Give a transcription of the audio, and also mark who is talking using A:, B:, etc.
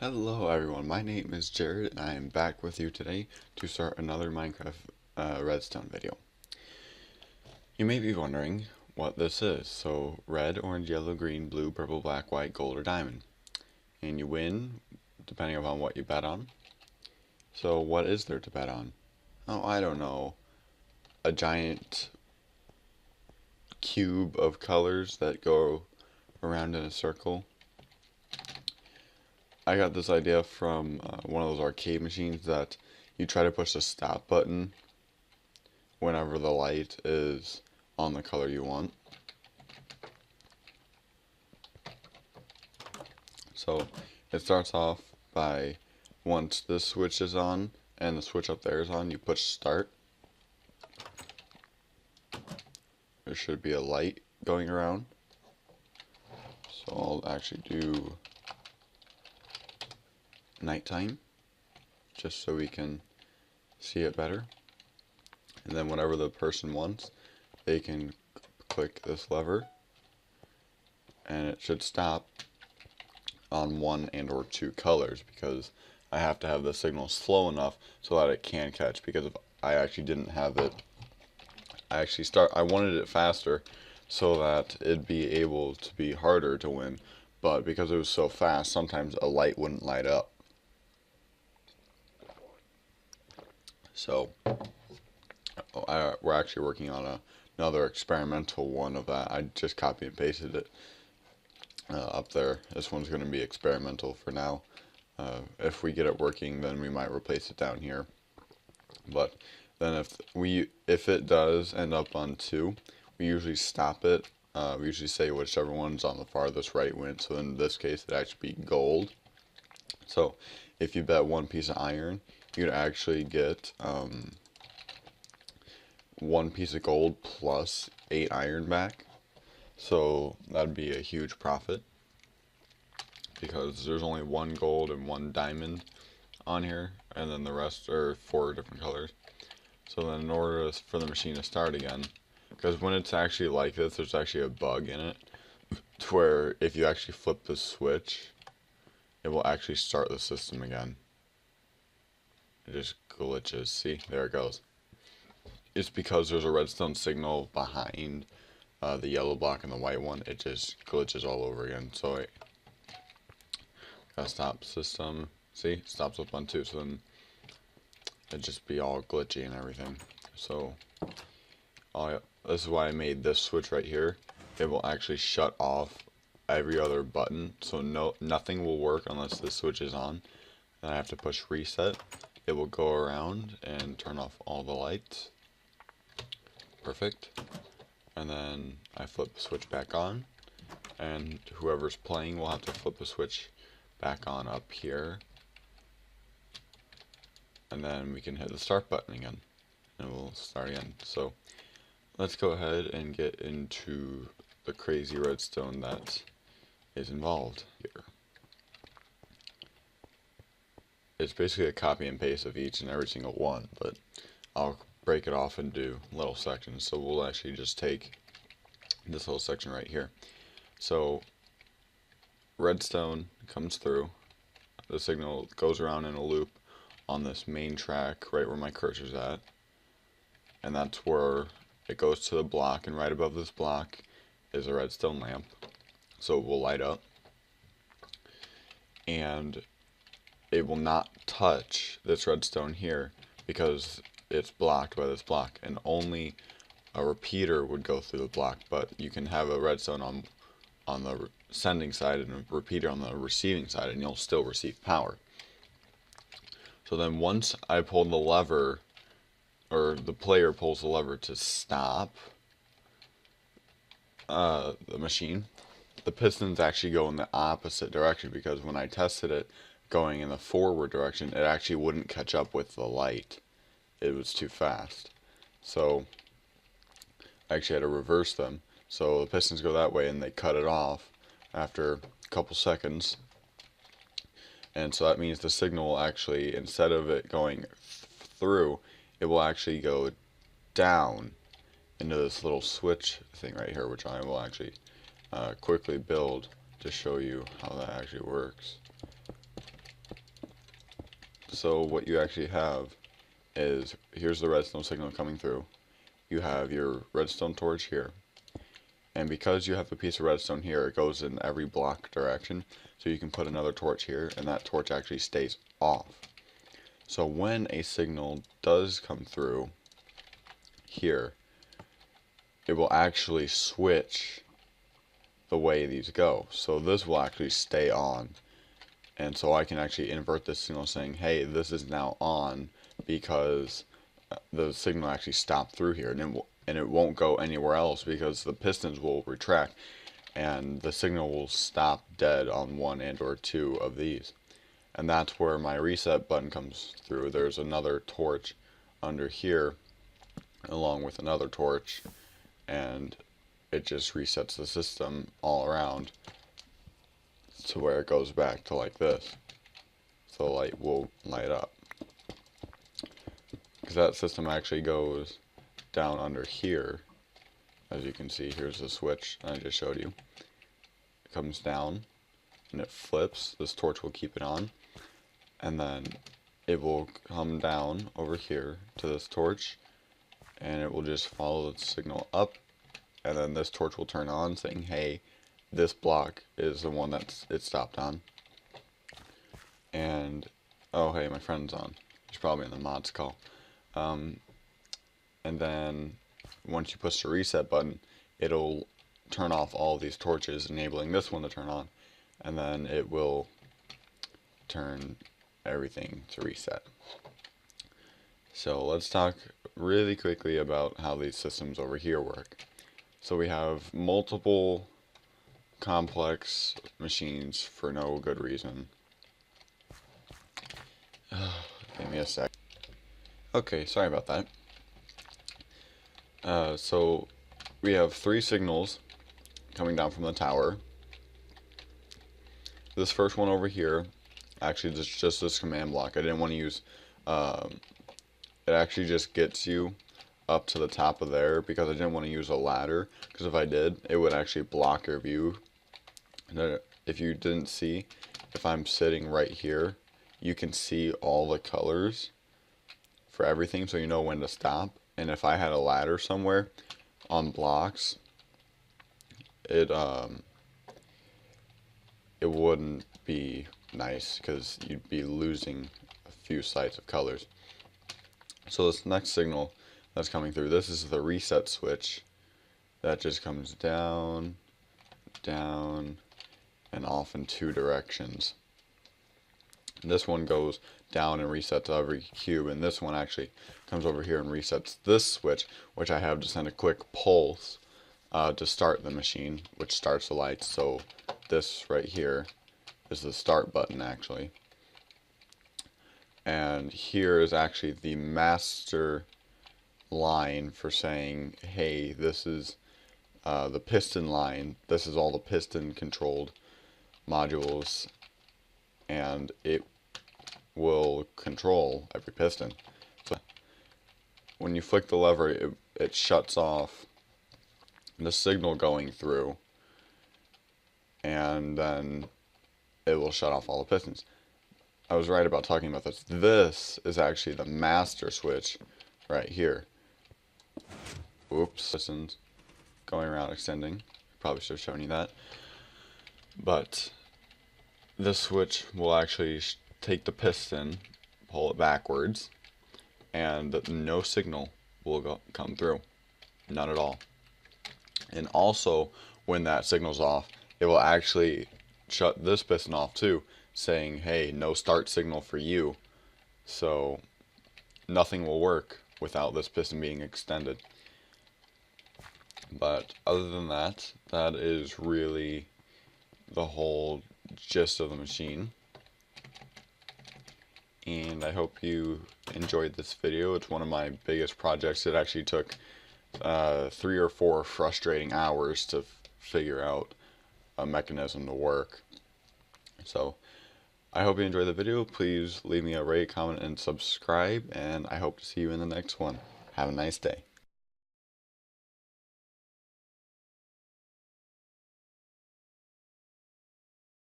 A: Hello everyone, my name is Jared and I am back with you today to start another Minecraft Redstone video. You may be wondering what this is. So red, orange, yellow, green, blue, purple, black, white, gold, or diamond. And you win depending upon what you bet on. So what is there to bet on? Oh, I don't know. A giant cube of colors that go around in a circle. I got this idea from one of those arcade machines that you try to push the stop button whenever the light is on the color you want. So it starts off by, once this switch is on and the switch up there is on, you push start. There should be a light going around. So I'll actually do nighttime just so we can see it better. And then whenever the person wants, they can click this lever and it should stop on one and or two colors, because I have to have the signal slow enough so that it can catch, because if I actually didn't have it, I wanted it faster so that it'd be able to be harder to win, but because it was so fast, sometimes a light wouldn't light up. So we're actually working on another experimental one of that. I just copy and pasted it up there. This one's going to be experimental for now. If we get it working, then we might replace it down here. But then if it does end up on 2, we usually stop it. We usually say whichever one's on the farthest right wins. So in this case, it'd actually be gold. So if you bet 1 piece of iron, you'd actually get 1 piece of gold plus 8 iron back. So that'd be a huge profit, because there's only 1 gold and 1 diamond on here, and then the rest are 4 different colors. So then in order for the machine to start again, because when it's actually like this, there's actually a bug in it, to where if you actually flip the switch, it will actually start the system again. It just glitches. See, there it goes. It's because there's a redstone signal behind the yellow block and the white one. It just glitches all over again. So I gotta stop system. See, it stops up on 2, so then it'd just be all glitchy and everything. So this is why I made this switch right here. It will actually shut off every other button, so nothing will work unless this switch is on. Then I have to push reset. It will go around and turn off all the lights. Perfect. And then I flip the switch back on, and whoever's playing will have to flip the switch back on up here, and then we can hit the start button again and we'll start again. So let's go ahead and get into the crazy redstone that is involved here. It's basically a copy and paste of each and every single one, but I'll break it off into little sections. So we'll actually just take this little section right here. So redstone comes through, the signal goes around in a loop on this main track right where my cursor's at, and that's where it goes to the block, and right above this block is a redstone lamp, so it will light up, and it will not touch this redstone here because it's blocked by this block, and only a repeater would go through the block. But you can have a redstone on the sending side and a repeater on the receiving side, and you'll still receive power. So then once I pull the lever, or the player pulls the lever to stop the machine, the pistons actually go in the opposite direction, because when I tested it going in the forward direction, it actually wouldn't catch up with the light. It was too fast. So I actually had to reverse them. So the pistons go that way and they cut it off after a couple seconds. And so that means the signal will actually, instead of it going through, it will actually go down into this little switch thing right here, which I will actually quickly build to show you how that actually works. So what you actually have is, here's the redstone signal coming through. You have your redstone torch here. And because you have a piece of redstone here, it goes in every block direction. So you can put another torch here, and that torch actually stays off. So when a signal does come through here, it will actually switch the way these go. So this will actually stay on. And so I can actually invert this signal saying, hey, this is now on because the signal actually stopped through here, and it won't go anywhere else because the pistons will retract and the signal will stop dead on one and or two of these. And that's where my reset button comes through. There's another torch under here along with another torch, and it just resets the system all around to where it goes back to like this. So the light will light up. Because that system actually goes down under here. As you can see, here's the switch I just showed you. It comes down and it flips. This torch will keep it on. And then it will come down over here to this torch, and it will just follow the signal up, and then this torch will turn on saying, hey, this block is the one that it stopped on. And, oh hey, my friend's on. He's probably in the mods call. And then once you push the reset button, it'll turn off all these torches, enabling this one to turn on, and then it will turn everything to reset. So let's talk really quickly about how these systems over here work. So we have multiple complex machines for no good reason. Give me a sec. Okay, sorry about that. So we have 3 signals coming down from the tower. This first one over here, actually just this command block. I didn't want to use, it actually just gets you up to the top of there because I didn't want to use a ladder, because if I did, it would actually block your view. And if you didn't see, if I'm sitting right here, you can see all the colors for everything, so you know when to stop. And if I had a ladder somewhere on blocks, it wouldn't be nice because you'd be losing a few sites of colors. So this next signal that's coming through, this is the reset switch that just comes down, down, and off in 2 directions. And this one goes down and resets every cube, and this one actually comes over here and resets this switch, which I have to send a quick pulse to start the machine, which starts the lights. So this right here is the start button actually. And here is actually the master line for saying, hey, this is the piston line. This is all the piston controlled modules, and it will control every piston. So when you flick the lever, it shuts off the signal going through, and then it will shut off all the pistons. I was right about talking about this. This is actually the master switch right here. Oops. Pistons going around extending. Probably should have shown you that. But this switch will actually take the piston, pull it backwards, and no signal will come through. None at all. And also, when that signal's off, it will actually shut this piston off too, saying, hey, no start signal for you. So nothing will work without this piston being extended. But other than that, that is really the whole gist of the machine. And I hope you enjoyed this video. It's one of my biggest projects. It actually took 3 or 4 frustrating hours to figure out a mechanism to work. So I hope you enjoyed the video. Please leave me a rate, comment, and subscribe, and I hope to see you in the next one. Have a nice day.